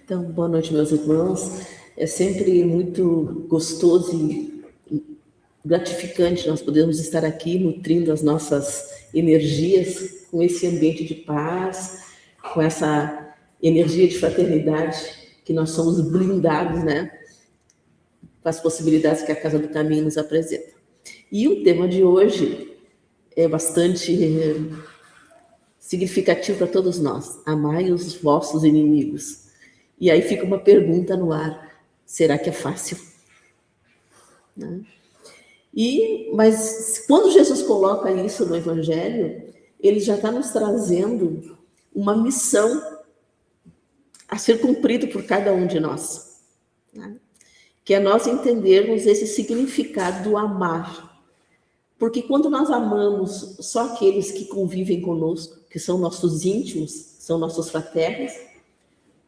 Então, boa noite, meus irmãos. É sempre muito gostoso e gratificante nós podermos estar aqui nutrindo as nossas energias com esse ambiente de paz, com essa energia de fraternidade, que nós somos blindados, né? Com as possibilidades que a Casa do Caminho nos apresenta. E o tema de hoje é bastante significativo para todos nós: amai os vossos inimigos. E aí fica uma pergunta no ar: será que é fácil? Né? Mas quando Jesus coloca isso no Evangelho, ele já está nos trazendo uma missão a ser cumprida por cada um de nós, né? Que é nós entendermos esse significado do amar. Porque quando nós amamos só aqueles que convivem conosco, que são nossos íntimos, são nossos fraternos,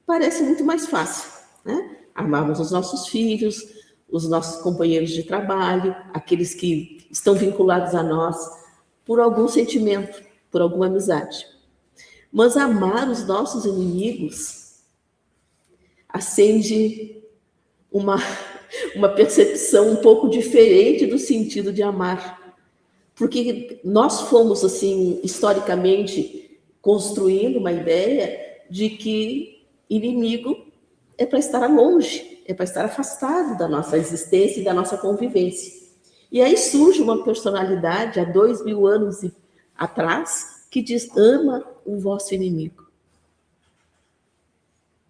parece muito mais fácil, né? Amarmos os nossos filhos, os nossos companheiros de trabalho, aqueles que estão vinculados a nós por algum sentimento, por alguma amizade. Mas amar os nossos inimigos acende uma percepção um pouco diferente do sentido de amar. Porque nós fomos, assim, historicamente, construindo uma ideia de que inimigo é para estar longe, é para estar afastado da nossa existência e da nossa convivência. E aí surge uma personalidade, há 2000 anos atrás, que diz: ama o vosso inimigo.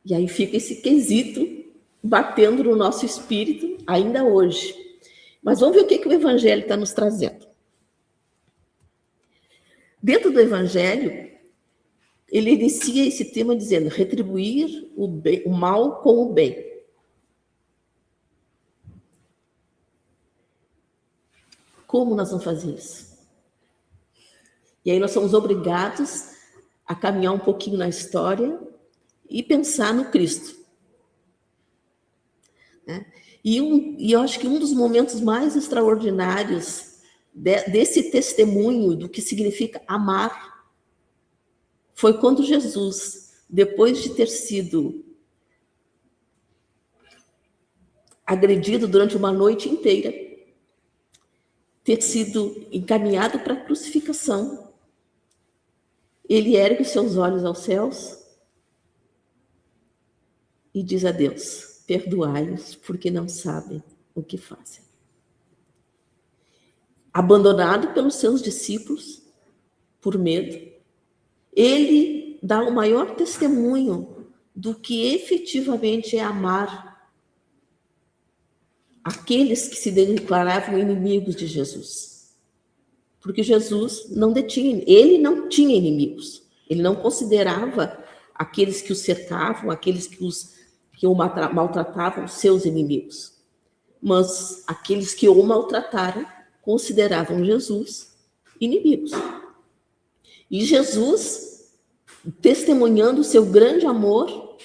E aí fica esse quesito batendo no nosso espírito ainda hoje. Mas vamos ver o que o Evangelho está nos trazendo. Dentro do Evangelho, ele inicia esse tema dizendo: retribuir o mal com o bem. Como nós vamos fazer isso? E aí nós somos obrigados a caminhar um pouquinho na história e pensar no Cristo. Né? E eu acho que um dos momentos mais extraordinários desse testemunho do que significa amar foi quando Jesus, depois de ter sido agredido durante uma noite inteira, ter sido encaminhado para a crucificação, ele ergue os seus olhos aos céus e diz a Deus: perdoai-os, porque não sabem o que fazem. Abandonado pelos seus discípulos, por medo, ele dá o maior testemunho do que efetivamente é amar aqueles que se declaravam inimigos de Jesus. Porque Jesus ele não tinha inimigos. Ele não considerava aqueles que o cercavam, aqueles que o maltratavam, seus inimigos. Mas aqueles que o maltrataram consideravam Jesus inimigos. E Jesus, testemunhando o seu grande amor,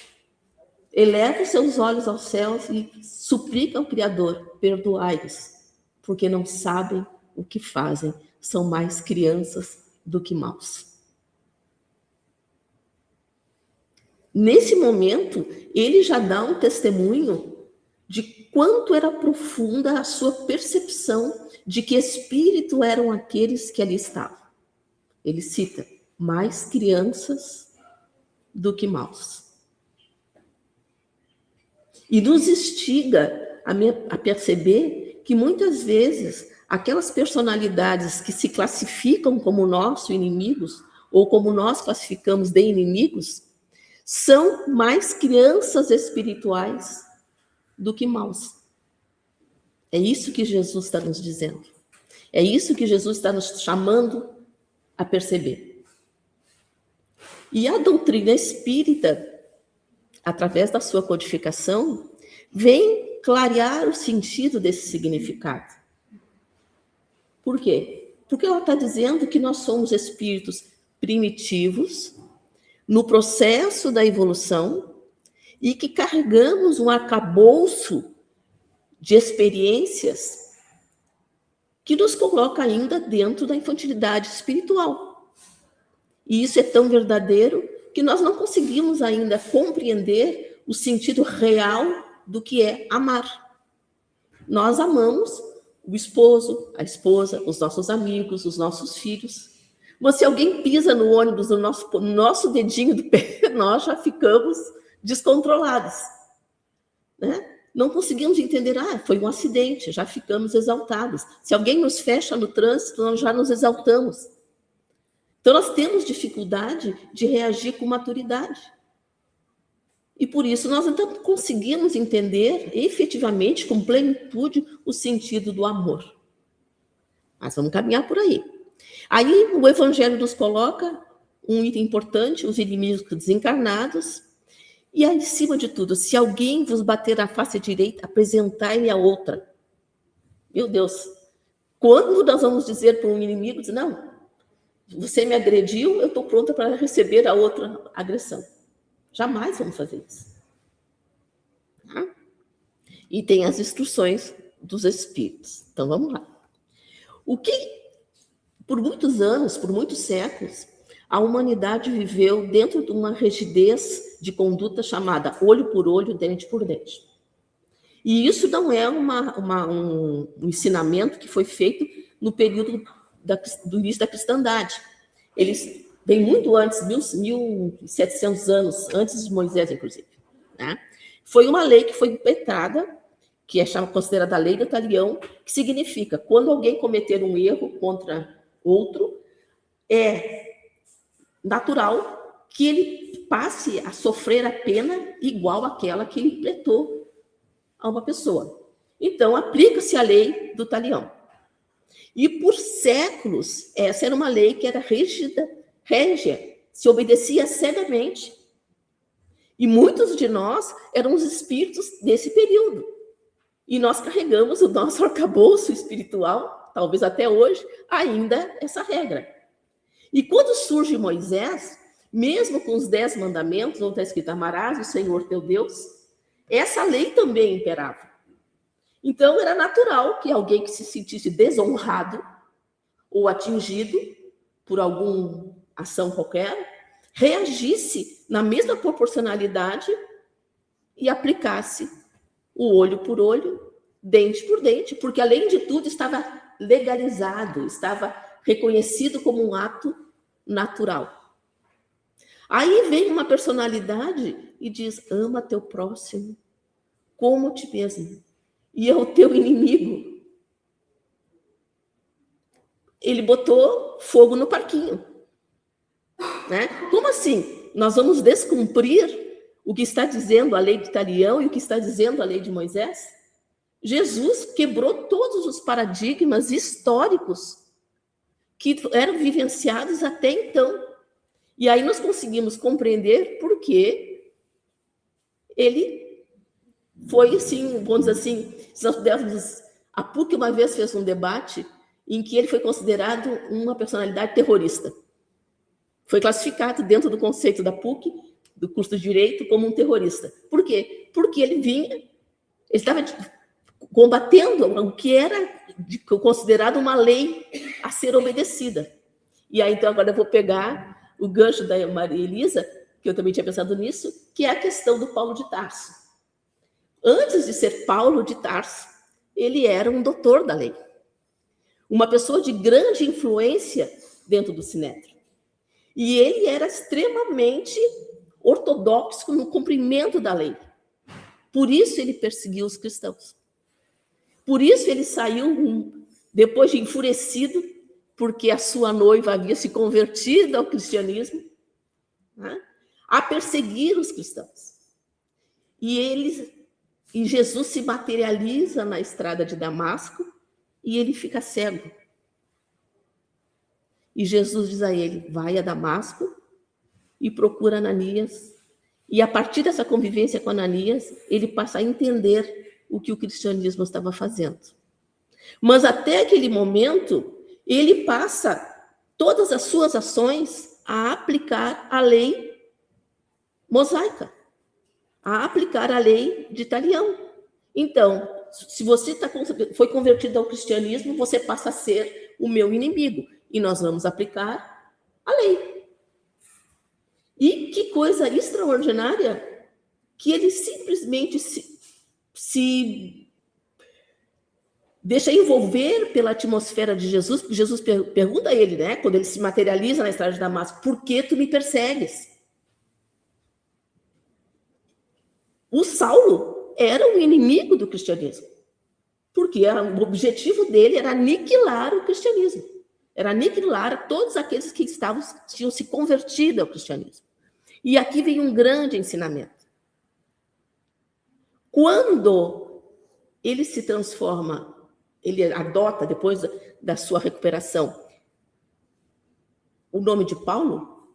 eleva os seus olhos aos céus e suplica ao Criador: perdoai-os, porque não sabem o que fazem, são mais crianças do que maus. Nesse momento, ele já dá um testemunho de quanto era profunda a sua percepção de que espírito eram aqueles que ali estavam. Ele cita: mais crianças do que maus. E nos instiga a perceber que muitas vezes aquelas personalidades que se classificam como nossos inimigos, ou como nós classificamos de inimigos, são mais crianças espirituais do que maus. É isso que Jesus está nos dizendo. É isso que Jesus está nos chamando a perceber. E a doutrina espírita, através da sua codificação, vem clarear o sentido desse significado. Por quê? Porque ela está dizendo que nós somos espíritos primitivos, no processo da evolução, e que carregamos um arcabouço de experiências que nos coloca ainda dentro da infantilidade espiritual. E isso é tão verdadeiro que nós não conseguimos ainda compreender o sentido real do que é amar. Nós amamos o esposo, a esposa, os nossos amigos, os nossos filhos. Mas se alguém pisa no ônibus no nosso dedinho do pé, nós já ficamos descontrolados, né? Não conseguimos entender, foi um acidente, já ficamos exaltados. Se alguém nos fecha no trânsito, nós já nos exaltamos. Então, nós temos dificuldade de reagir com maturidade. E por isso, nós então conseguimos entender efetivamente, com plenitude, o sentido do amor. Mas vamos caminhar por aí. Aí, o Evangelho nos coloca um item importante, os inimigos desencarnados. E aí, acima de tudo, se alguém vos bater a face direita, apresentai-lhe a outra. Meu Deus, quando nós vamos dizer para um inimigo, não, você me agrediu, eu estou pronta para receber a outra agressão. Jamais vamos fazer isso. Tá? E tem as instruções dos espíritos. Então, vamos lá. O que, por muitos anos, por muitos séculos, a humanidade viveu dentro de uma rigidez de conduta chamada olho por olho, dente por dente. E isso não é um ensinamento que foi feito no período do início da cristandade. Eles vêm muito antes, 1.700 anos antes de Moisés, inclusive. Né? Foi uma lei que foi implementada, que é considerada a lei do talião, que significa, quando alguém cometer um erro contra outro, é natural que ele passe a sofrer a pena igual àquela que ele implementou a uma pessoa. Então, aplica-se a lei do talião. E por séculos, essa era uma lei que era rígida, régia, se obedecia cegamente. E muitos de nós eram os espíritos desse período. E nós carregamos o nosso arcabouço espiritual, talvez até hoje, ainda essa regra. E quando surge Moisés, mesmo com os 10 mandamentos, onde está escrito, amarás o Senhor teu Deus, essa lei também imperava. Então, era natural que alguém que se sentisse desonrado ou atingido por alguma ação qualquer, reagisse na mesma proporcionalidade e aplicasse o olho por olho, dente por dente, porque, além de tudo, estava legalizado, estava reconhecido como um ato natural. Aí vem uma personalidade e diz, ama teu próximo como ti mesmo, e é o teu inimigo. Ele botou fogo no parquinho. Né? Como assim? Nós vamos descumprir o que está dizendo a lei de Talião e o que está dizendo a lei de Moisés? Jesus quebrou todos os paradigmas históricos que eram vivenciados até então. E aí nós conseguimos compreender por que ele foi, assim, vamos dizer assim, se nós pudermos... A PUC uma vez fez um debate em que ele foi considerado uma personalidade terrorista. Foi classificado dentro do conceito da PUC, do curso de Direito, como um terrorista. Por quê? Porque ele estava combatendo o que era considerado uma lei a ser obedecida. E aí, então, agora eu vou pegar o gancho da Maria Elisa, que eu também tinha pensado nisso, que é a questão do Paulo de Tarso. Antes de ser Paulo de Tarso, ele era um doutor da lei. Uma pessoa de grande influência dentro do Sinédrio. E ele era extremamente ortodoxo no cumprimento da lei. Por isso ele perseguiu os cristãos. Por isso ele saiu, depois de enfurecido, porque a sua noiva havia se convertido ao cristianismo, né, a perseguir os cristãos. E Jesus se materializa na estrada de Damasco e ele fica cego. E Jesus diz a ele, vai a Damasco e procura Ananias. E a partir dessa convivência com Ananias, ele passa a entender o que o cristianismo estava fazendo. Mas até aquele momento, ele passa todas as suas ações a aplicar a lei mosaica, a aplicar a lei de Talião. Então, se você foi convertido ao cristianismo, você passa a ser o meu inimigo. E nós vamos aplicar a lei. E que coisa extraordinária que ele simplesmente se deixa envolver pela atmosfera de Jesus, porque Jesus pergunta a ele, né, quando ele se materializa na estrada de Damasco, por que tu me persegues? O Saulo era um inimigo do cristianismo, porque o objetivo dele era aniquilar o cristianismo, era aniquilar todos aqueles que tinham se convertido ao cristianismo. E aqui vem um grande ensinamento. Quando ele se transforma, ele adota, depois da sua recuperação, o nome de Paulo,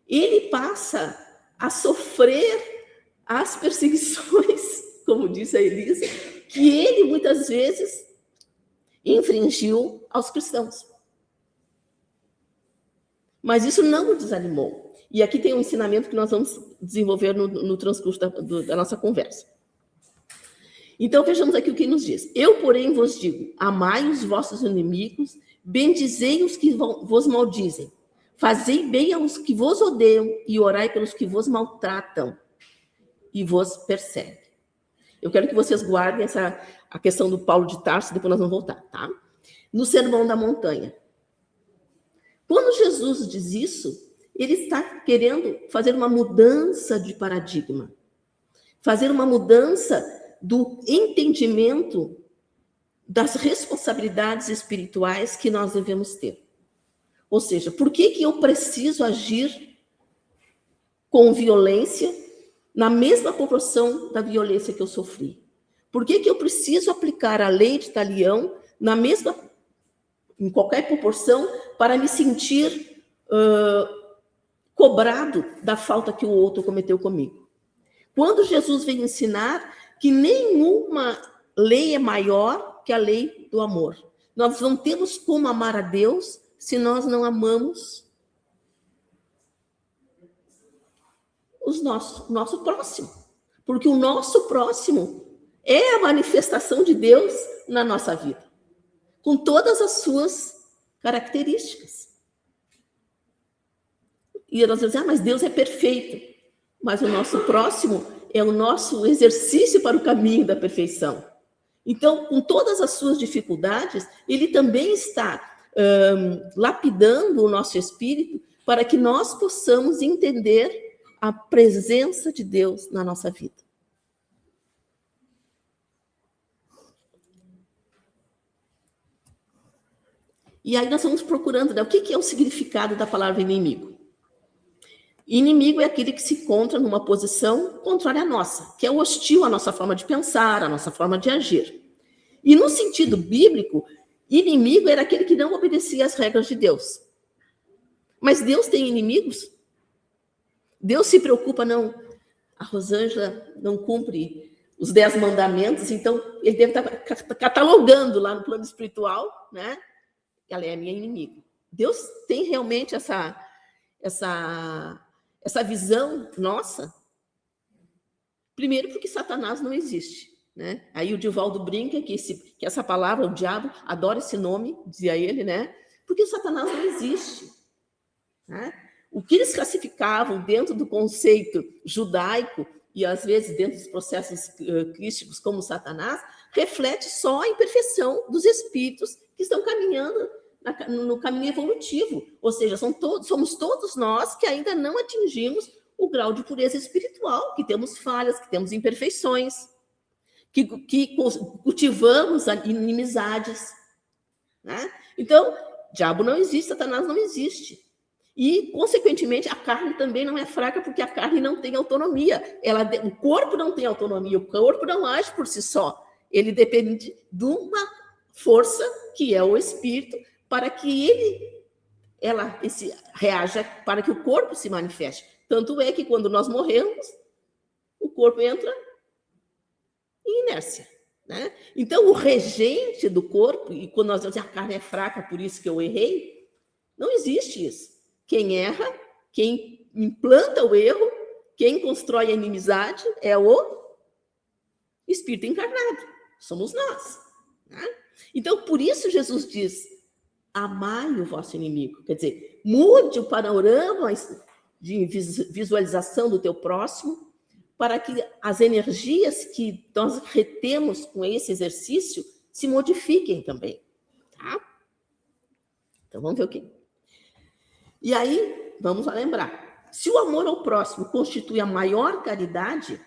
ele passa a sofrer as perseguições, como disse a Elisa, que ele muitas vezes infringiu aos cristãos. Mas isso não o desanimou. E aqui tem um ensinamento que nós vamos desenvolver no transcurso da nossa conversa. Então, vejamos aqui o que nos diz. Eu, porém, vos digo, amai os vossos inimigos, bendizei os que vos maldizem, fazei bem aos que vos odeiam e orai pelos que vos maltratam e vos perseguem. Eu quero que vocês guardem a questão do Paulo de Tarso, depois nós vamos voltar, tá? No Sermão da Montanha. Quando Jesus diz isso, ele está querendo fazer uma mudança de paradigma, fazer uma mudança do entendimento das responsabilidades espirituais que nós devemos ter. Ou seja, por que eu preciso agir com violência na mesma proporção da violência que eu sofri? Por que eu preciso aplicar a lei de talião em qualquer proporção para me sentir cobrado da falta que o outro cometeu comigo? Quando Jesus vem ensinar que nenhuma lei é maior que a lei do amor. Nós não temos como amar a Deus se nós não amamos o nosso próximo. Porque o nosso próximo é a manifestação de Deus na nossa vida, com todas as suas características. E nós dizemos, mas Deus é perfeito. Mas o nosso próximo é o nosso exercício para o caminho da perfeição. Então, com todas as suas dificuldades, ele também está lapidando o nosso espírito para que nós possamos entender a presença de Deus na nossa vida. E aí nós vamos procurando, né, o que é o significado da palavra inimigo. Inimigo é aquele que se encontra numa posição contrária à nossa, que é hostil à nossa forma de pensar, à nossa forma de agir. E no sentido bíblico, inimigo era aquele que não obedecia às regras de Deus. Mas Deus tem inimigos? Deus se preocupa, não. A Rosângela não cumpre os 10 mandamentos, então ele deve estar catalogando lá no plano espiritual, né? Ela é minha inimiga. Deus tem realmente essa visão nossa? Primeiro, porque Satanás não existe, né? Aí o Divaldo brinca que essa palavra, o diabo, adora esse nome, dizia ele, né? Porque Satanás não existe, né? O que eles classificavam dentro do conceito judaico e, às vezes, dentro dos processos crísticos como Satanás, reflete só a imperfeição dos espíritos que estão caminhando no caminho evolutivo. Ou seja, somos todos nós que ainda não atingimos o grau de pureza espiritual, que temos falhas, que temos imperfeições, que cultivamos inimizades, né? Então, diabo não existe, Satanás não existe. E, consequentemente, a carne também não é fraca, porque a carne não tem autonomia. O corpo não tem autonomia, o corpo não age por si só. Ele depende de uma força, que é o espírito, para que ela reaja, para que o corpo se manifeste. Tanto é que, quando nós morremos, o corpo entra em inércia, né? Então, o regente do corpo, e quando nós dizemos que a carne é fraca, por isso que eu errei, não existe isso. Quem erra, quem implanta o erro, quem constrói a inimizade é o espírito encarnado. Somos nós, né? Então, por isso Jesus diz, amai o vosso inimigo. Quer dizer, mude o panorama de visualização do teu próximo para que as energias que nós retemos com esse exercício se modifiquem também. Tá? Então, vamos ver o quê? E aí, vamos lá lembrar. Se o amor ao próximo constitui a maior caridade,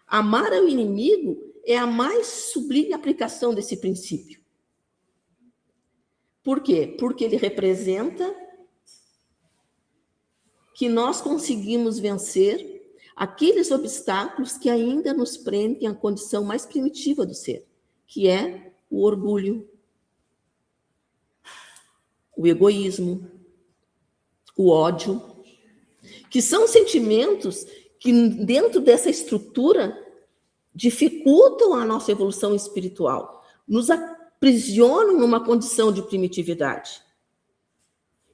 amar ao inimigo é a mais sublime aplicação desse princípio. Por quê? Porque ele representa que nós conseguimos vencer aqueles obstáculos que ainda nos prendem à condição mais primitiva do ser, que é o orgulho, o egoísmo, o ódio, que são sentimentos que, dentro dessa estrutura, dificultam a nossa evolução espiritual, nos aprisionam numa condição de primitividade.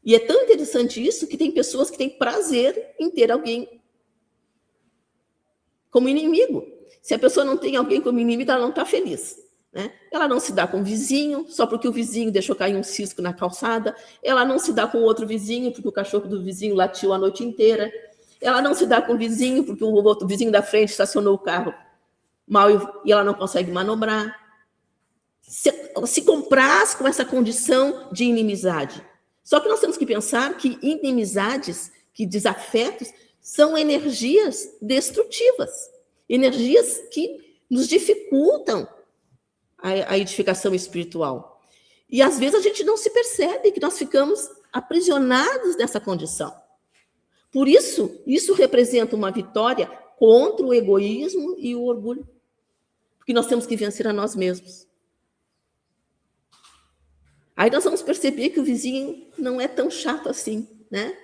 E é tão interessante isso que tem pessoas que têm prazer em ter alguém como inimigo. Se a pessoa não tem alguém como inimigo, ela não está feliz. Né? Ela não se dá com o vizinho, só porque o vizinho deixou cair um cisco na calçada. Ela não se dá com o outro vizinho, porque o cachorro do vizinho latiu a noite inteira. Ela não se dá com o vizinho, porque o outro vizinho da frente estacionou o carro mal e ela não consegue manobrar. Se compraz com essa condição de inimizade. Só que nós temos que pensar que inimizades, que desafetos, são energias destrutivas, energias que nos dificultam a edificação espiritual. E às vezes a gente não se percebe que nós ficamos aprisionados nessa condição. Por isso, isso representa uma vitória contra o egoísmo e o orgulho. Porque nós temos que vencer a nós mesmos. Aí nós vamos perceber que o vizinho não é tão chato assim, né?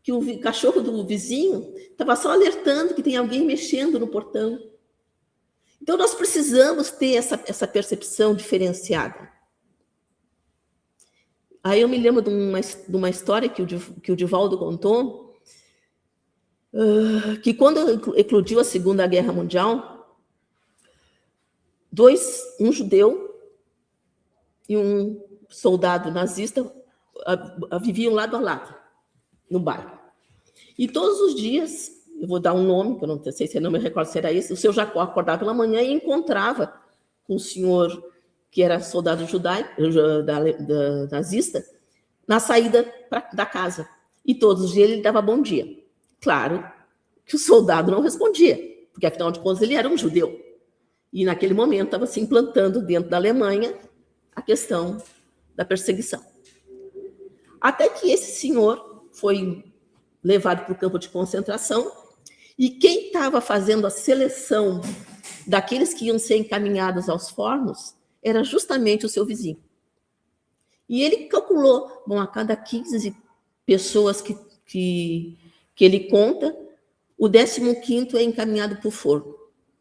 Que o cachorro do vizinho estava só alertando que tem alguém mexendo no portão. Então, nós precisamos ter essa percepção diferenciada. Aí eu me lembro de uma história que o Divaldo contou, que quando eclodiu a Segunda Guerra Mundial, um judeu e um soldado nazista viviam lado a lado no bairro. E todos os dias, eu vou dar um nome, que eu não sei se eu não me recordo se era esse, o seu Jacó acordava pela manhã e encontrava com o senhor, que era soldado judaico, nazista, na saída da casa. E todos os dias ele dava bom dia. Claro que o soldado não respondia, porque afinal de contas ele era um judeu. E naquele momento estava se implantando dentro da Alemanha a questão da perseguição. Até que esse senhor foi levado para o campo de concentração, e quem estava fazendo a seleção daqueles que iam ser encaminhados aos fornos era justamente o seu vizinho. E ele calculou, bom, a cada 15 pessoas que ele conta, o 15º é encaminhado para o forno.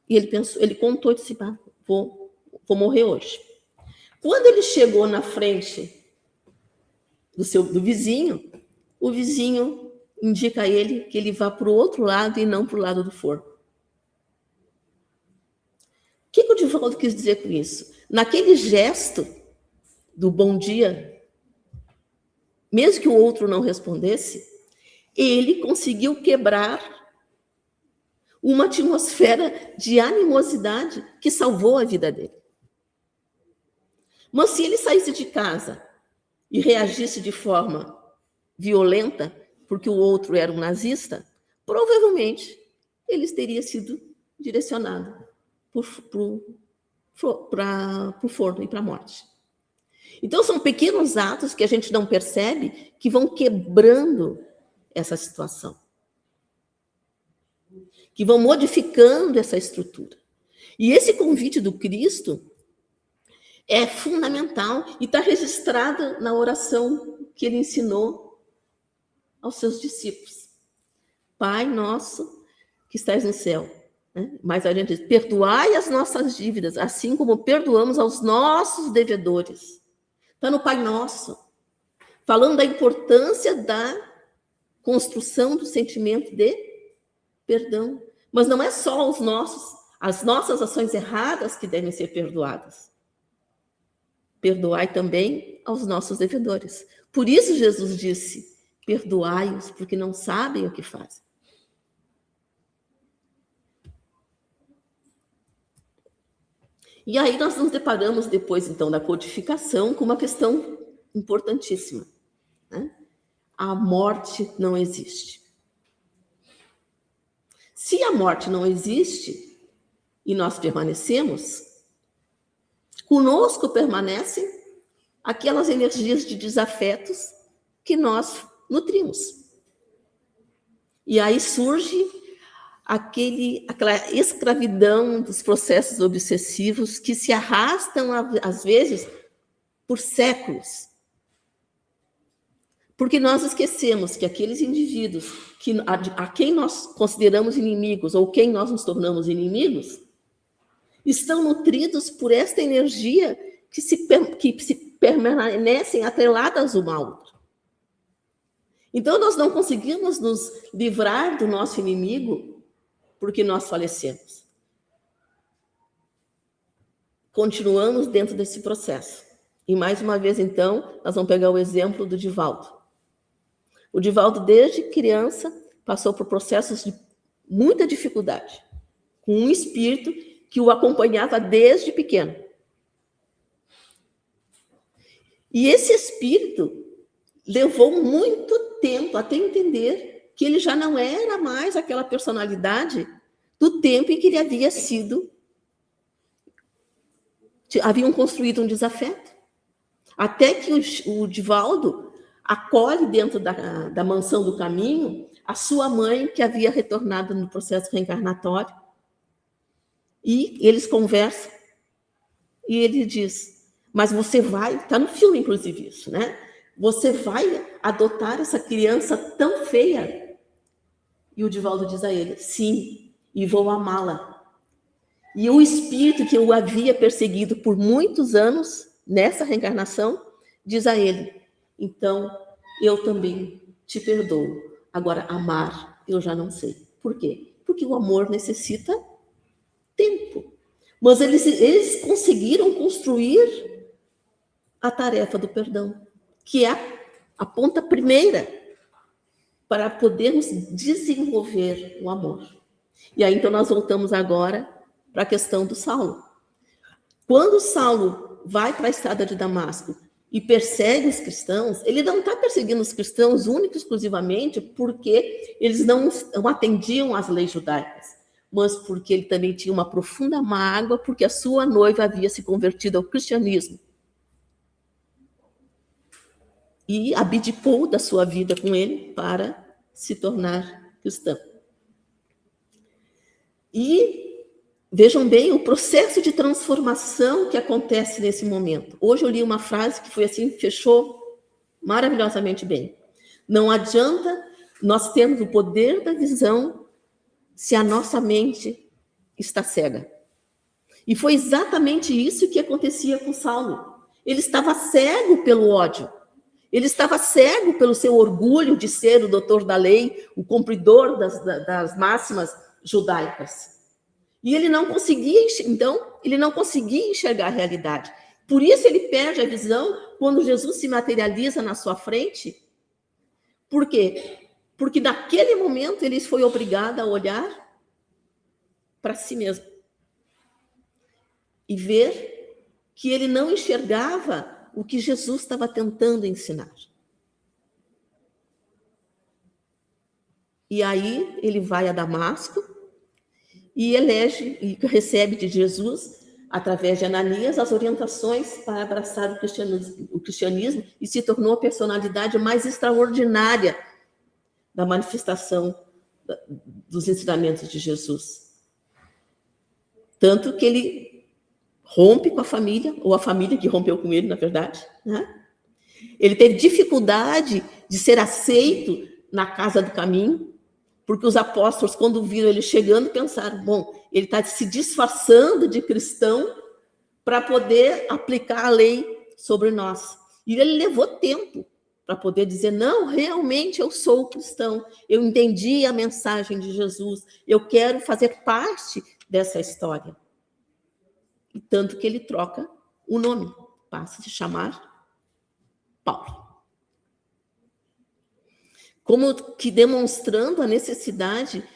E ele contou e disse, vou morrer hoje. Quando ele chegou na frente do vizinho, o vizinho indica a ele que ele vá para o outro lado e não para o lado do forno. O que o Divaldo quis dizer com isso? Naquele gesto do bom dia, mesmo que o outro não respondesse, ele conseguiu quebrar uma atmosfera de animosidade que salvou a vida dele. Mas se ele saísse de casa e reagisse de forma violenta, porque o outro era um nazista, provavelmente ele teria sido direcionado para o forno e para a morte. Então, são pequenos atos que a gente não percebe que vão quebrando essa situação, que vão modificando essa estrutura. E esse convite do Cristo é fundamental e está registrado na oração que ele ensinou aos seus discípulos. Pai nosso que estás no céu. Né? Mas a gente diz, perdoai as nossas dívidas, assim como perdoamos aos nossos devedores. Está no Pai Nosso, falando da importância da construção do sentimento de perdão. Mas não é só as nossas ações erradas que devem ser perdoadas. Perdoai também aos nossos devedores. Por isso Jesus disse, perdoai-os, porque não sabem o que fazem. E aí nós nos deparamos depois, então, da codificação com uma questão importantíssima, né? A morte não existe. Se a morte não existe e nós permanecemos, conosco permanecem aquelas energias de desafetos que nós nutrimos. E aí surge aquela escravidão dos processos obsessivos que se arrastam, às vezes, por séculos. Porque nós esquecemos que aqueles indivíduos a quem nós consideramos inimigos ou quem nós nos tornamos inimigos estão nutridos por esta energia que se permanecem atreladas uma à outra. Então, nós não conseguimos nos livrar do nosso inimigo porque nós falecemos. Continuamos dentro desse processo. E, mais uma vez, então, nós vamos pegar o exemplo do Divaldo. O Divaldo, desde criança, passou por processos de muita dificuldade, com um espírito que o acompanhava desde pequeno. E esse espírito levou muito tempo até entender que ele já não era mais aquela personalidade do tempo em que ele havia sido. Haviam construído um desafeto. Até que o Divaldo acolhe dentro da mansão do caminho a sua mãe, que havia retornado no processo reencarnatório. E eles conversam. E ele diz, mas você vai... Está no filme, inclusive, isso, né? Você vai adotar essa criança tão feia? E o Divaldo diz a ele, sim, e vou amá-la. E o espírito que o havia perseguido por muitos anos, nessa reencarnação, diz a ele, então, eu também te perdoo. Agora, amar, eu já não sei. Por quê? Porque o amor necessita tempo. Mas eles conseguiram construir a tarefa do perdão, que é a ponta primeira para podermos desenvolver o amor. E aí, então, nós voltamos agora para a questão do Saulo. Quando Saulo vai para a estrada de Damasco e persegue os cristãos, ele não está perseguindo os cristãos única e exclusivamente porque eles não atendiam às leis judaicas, mas porque ele também tinha uma profunda mágoa porque a sua noiva havia se convertido ao cristianismo. E abdicou da sua vida com ele para se tornar cristão. E vejam bem o processo de transformação que acontece nesse momento. Hoje eu li uma frase que foi assim, fechou maravilhosamente bem. Não adianta nós termos o poder da visão se a nossa mente está cega. E foi exatamente isso que acontecia com Saulo. Ele estava cego pelo ódio. Ele estava cego pelo seu orgulho de ser o doutor da lei, o cumpridor das máximas judaicas. E ele não conseguia, então, ele não conseguia enxergar a realidade. Por isso ele perde a visão quando Jesus se materializa na sua frente. Por quê? Porque naquele momento ele foi obrigado a olhar para si mesmo e ver que ele não enxergava o que Jesus estava tentando ensinar. E aí ele vai a Damasco e elege e recebe de Jesus, através de Ananias, as orientações para abraçar o cristianismo e se tornou a personalidade mais extraordinária da manifestação dos ensinamentos de Jesus. Tanto que ele rompe com a família, ou a família que rompeu com ele, na verdade, né? Ele teve dificuldade de ser aceito na casa do caminho, porque os apóstolos, quando viram ele chegando, pensaram, bom, ele está se disfarçando de cristão para poder aplicar a lei sobre nós. E ele levou tempo para poder dizer, não, realmente eu sou cristão, eu entendi a mensagem de Jesus, eu quero fazer parte dessa história. E tanto que ele troca o nome, passa a se chamar Paulo. Como que demonstrando a necessidade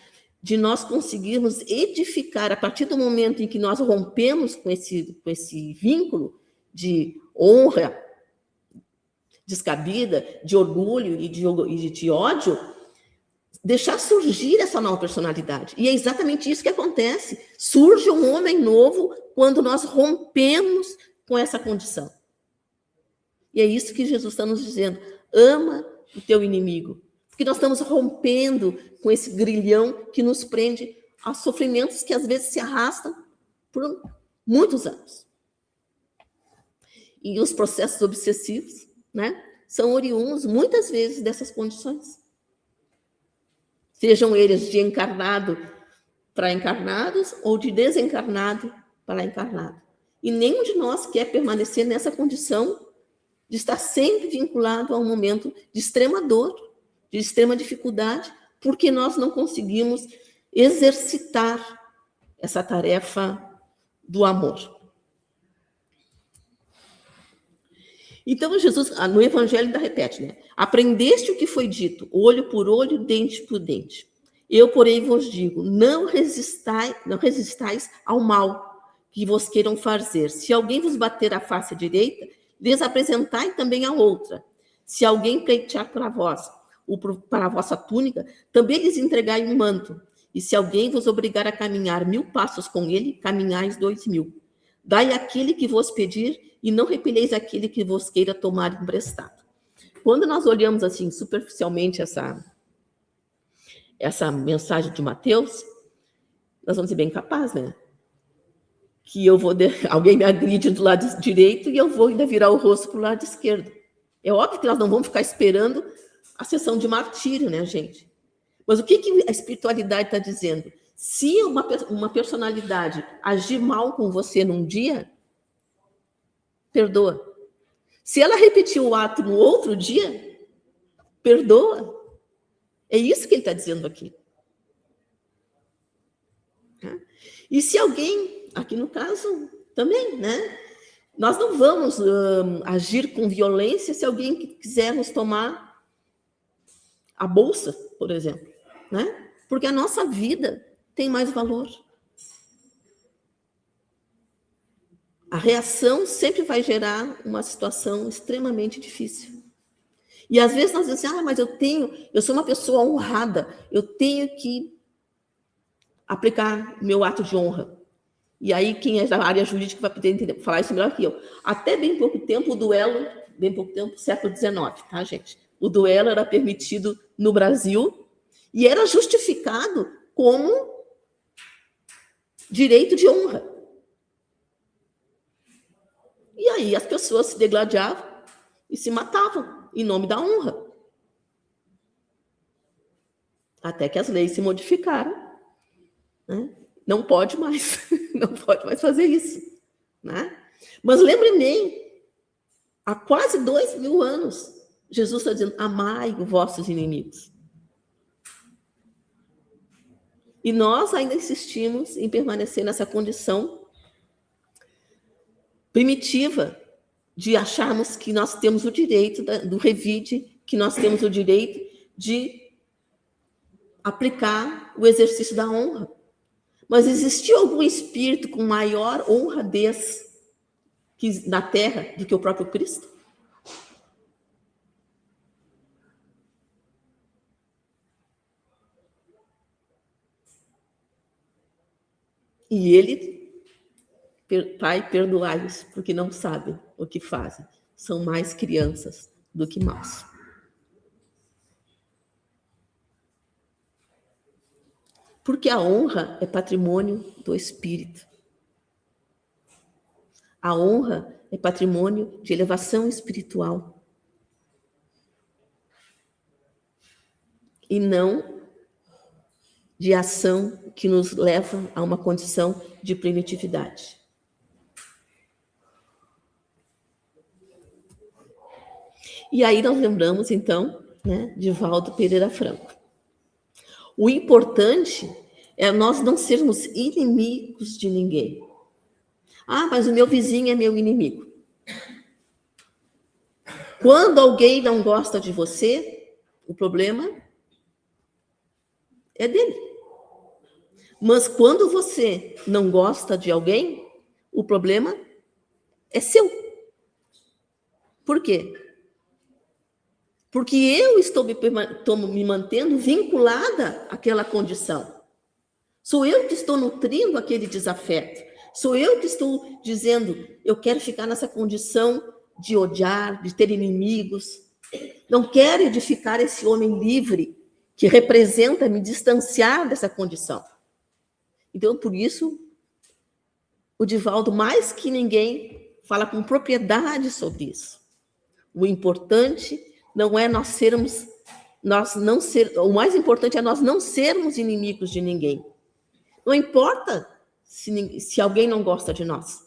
de nós conseguirmos edificar, a partir do momento em que nós rompemos com esse vínculo de honra descabida, de orgulho e de ódio, deixar surgir essa nova personalidade. E é exatamente isso que acontece. Surge um homem novo quando nós rompemos com essa condição. E é isso que Jesus está nos dizendo. Ama o teu inimigo. Porque nós estamos rompendo com esse grilhão que nos prende a sofrimentos que às vezes se arrastam por muitos anos. E os processos obsessivos, né, são oriundos muitas vezes dessas condições. Sejam eles de encarnado para encarnados ou de desencarnado para encarnado. E nenhum de nós quer permanecer nessa condição de estar sempre vinculado a um momento de extrema dor, de extrema dificuldade, porque nós não conseguimos exercitar essa tarefa do amor. Então, Jesus, no Evangelho, ainda repete, né? Aprendeste o que foi dito, olho por olho, dente por dente. Eu, porém, vos digo, não resistais ao mal que vos queiram fazer. Se alguém vos bater a face direita, lhes apresentai também a outra. Se alguém pleitear para vós, para a vossa túnica, também lhes entregai um manto. E se alguém vos obrigar a caminhar 1000 passos com ele, caminhais 2000. Dai àquele que vos pedir, e não repeleis aquele que vos queira tomar emprestado. Quando nós olhamos assim superficialmente essa mensagem de Mateus, nós vamos ser bem capazes, né? Que alguém me agride do lado direito e eu vou ainda virar o rosto para o lado esquerdo. É óbvio que nós não vamos ficar esperando a sessão de martírio, né, gente? Mas o que a espiritualidade está dizendo? Se uma personalidade agir mal com você num dia, perdoa. Se ela repetir o ato no outro dia, perdoa. É isso que ele está dizendo aqui. E se alguém, aqui no caso, também, né? Nós não vamos agir com violência se alguém quiser nos tomar a bolsa, por exemplo, né? Porque a nossa vida tem mais valor. A reação sempre vai gerar uma situação extremamente difícil. E às vezes nós dizemos assim, mas eu sou uma pessoa honrada, eu tenho que aplicar meu ato de honra. E aí quem é da área jurídica vai poder entender, falar isso melhor que eu. Até bem pouco tempo, século XIX, tá, gente? O duelo era permitido no Brasil e era justificado como direito de honra. E aí as pessoas se degladiavam e se matavam em nome da honra. Até que as leis se modificaram. Né? Não pode mais fazer isso. Né? Mas lembre-me, há quase 2000 anos, Jesus está dizendo, amai os vossos inimigos. E nós ainda insistimos em permanecer nessa condição primitiva de acharmos que nós temos o direito do revide, que nós temos o direito de aplicar o exercício da honra. Mas existiu algum espírito com maior honradez na Terra do que o próprio Cristo? E ele, Pai, perdoai-os, porque não sabem o que fazem. São mais crianças do que maus. Porque a honra é patrimônio do espírito. A honra é patrimônio de elevação espiritual. E não de ação que nos leva a uma condição de primitividade. E aí nós lembramos, então, né, de Valdo Pereira Franco. O importante é nós não sermos inimigos de ninguém. Ah, mas o meu vizinho é meu inimigo. Quando alguém não gosta de você, o problema é dele. Mas quando você não gosta de alguém, o problema é seu. Por quê? Porque eu estou me mantendo vinculada àquela condição. Sou eu que estou nutrindo aquele desafeto. Sou eu que estou dizendo, eu quero ficar nessa condição de odiar, de ter inimigos. Não quero edificar esse homem livre que representa me distanciar dessa condição. Então, por isso, o Divaldo, mais que ninguém, fala com propriedade sobre isso. O importante não é o mais importante é nós não sermos inimigos de ninguém. Não importa se alguém não gosta de nós.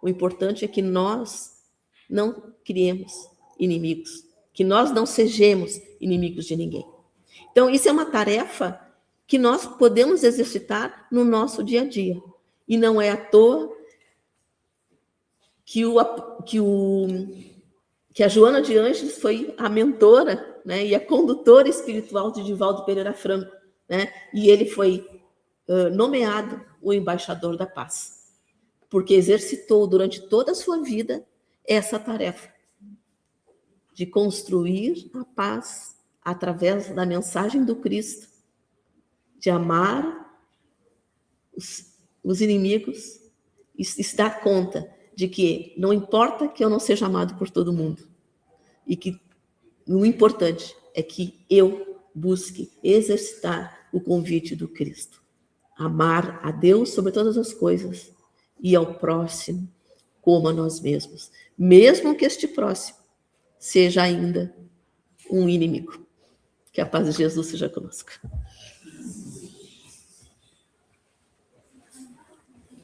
O importante é que nós não criemos inimigos, que nós não sejamos inimigos de ninguém. Então, isso é uma tarefa que nós podemos exercitar no nosso dia a dia. E não é à toa que a Joana de Ângeles foi a mentora, né, e a condutora espiritual de Divaldo Pereira Franco, né, e ele foi nomeado o embaixador da paz, porque exercitou durante toda a sua vida essa tarefa de construir a paz através da mensagem do Cristo, de amar os inimigos e se dar conta de que não importa que eu não seja amado por todo mundo, e que o importante é que eu busque exercitar o convite do Cristo. Amar a Deus sobre todas as coisas e ao próximo como a nós mesmos, mesmo que este próximo seja ainda um inimigo. Que a paz de Jesus seja conosco.